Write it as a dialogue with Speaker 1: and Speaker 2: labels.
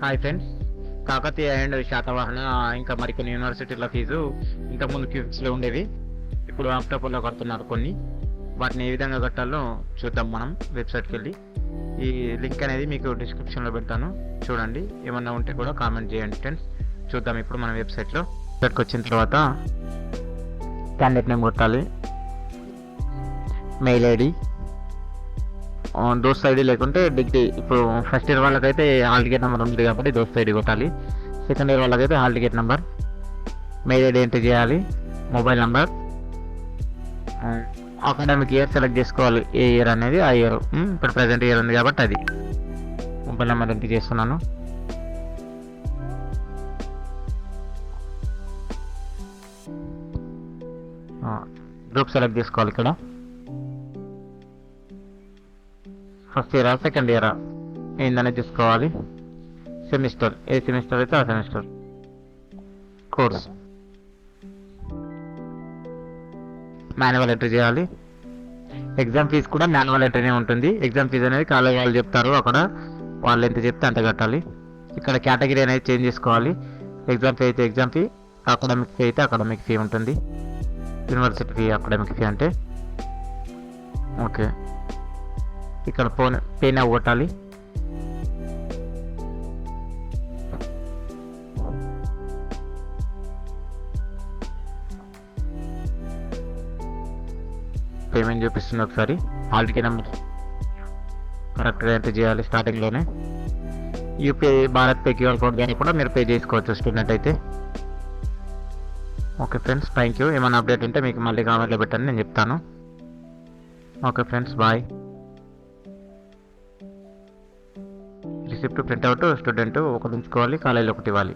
Speaker 1: Hi friends. Kakatiya and Satavahana ఇంకా మరికొన్ని యూనివర్సిటీల ఫీజు ఇంతకుముందు క్యూబ్స్లో ఉండేవి, ఇప్పుడు ఆక్టోపర్లో కడుతున్నారు కొన్ని. వాటిని ఏ విధంగా కట్టాలో చూద్దాం మనం వెబ్సైట్కి వెళ్ళి. ఈ లింక్ అనేది మీకు డిస్క్రిప్షన్లో పెడతాను, చూడండి. ఏమన్నా ఉంటే కూడా కామెంట్ చేయండి ఫ్రెండ్స్. చూద్దాం ఇప్పుడు మన వెబ్సైట్కి వచ్చిన తర్వాత క్యాండిడేట్ నేమ్ కొట్టాలి, మెయిల్ ఐడి, దోస్త్ ఐడి లేకుంటే డిగ్రీ. ఇప్పుడు ఫస్ట్ ఇయర్ వాళ్ళకైతే హాల్ టికెట్ నెంబర్ ఉంది కాబట్టి దోస్త్ ఐడి కొట్టాలి. సెకండ్ ఇయర్ వాళ్ళకైతే hall ticket number, mail ID entry చేయాలి, mobile number, academic year select చేసుకోవాలి. ఏ ఇయర్ అనేది ఆ ఇయర్. ఇప్పుడు ప్రజెంట్ ఇయర్ ఉంది కాబట్టి అది. మొబైల్ నెంబర్ ఎంట్రీ చేస్తున్నాను. గ్రూప్ సెలెక్ట్ చేసుకోవాలి. ఇక్కడ ఫస్ట్ ఇయరా సెకండ్ ఇయరా ఏందనేది చూసుకోవాలి. సెమిస్టర్, ఏ సెమిస్టర్ అయితే ఆ సెమిస్టర్. కోర్స్ మాన్యువల్ ఎంట్రీ చేయాలి. ఎగ్జామ్ ఫీజు కూడా మాన్యువల్ ఎంట్రీనే ఉంటుంది. ఎగ్జామ్ ఫీజు అనేది కాలేజ్ వాళ్ళు చెప్తారు, అక్కడ వాళ్ళు ఎంత చెప్తే అంత కట్టాలి. ఇక్కడ కేటగిరీ అనేది చేంజ్ చేసుకోవాలి. ఎగ్జామ్ ఫీ అయితే ఎగ్జామ్ ఫీ, అకాడమిక్ ఫీ అయితే అకాడమిక్ ఫీ ఉంటుంది. యూనివర్సిటీ ఫీ అకాడమిక్ ఫీ అంటే ఓకే. ఇక్కడ పే నౌ కొట్టాలి. పేమెంట్ చూపిస్తుంది ఒకసారి. హాల్ టికెట్ నెంబర్ కరెక్ట్గా ఎంటర్ చేయాలి స్టార్టింగ్లోనే. UPI, Bharat pay, QR code కానీ కూడా మీరు పే చేసుకోవచ్చు స్టూడెంట్ అయితే. Okay friends, thank you. ఏమైనా అప్డేట్ ఉంటే మీకు మళ్ళీ కామెంట్లో పెట్టండి, నేను చెప్తాను. Okay friends, bye. Receipt printout student ఒకటి ఉంచుకోవాలి, కాలేజీలో ఒకటి ఇవ్వాలి.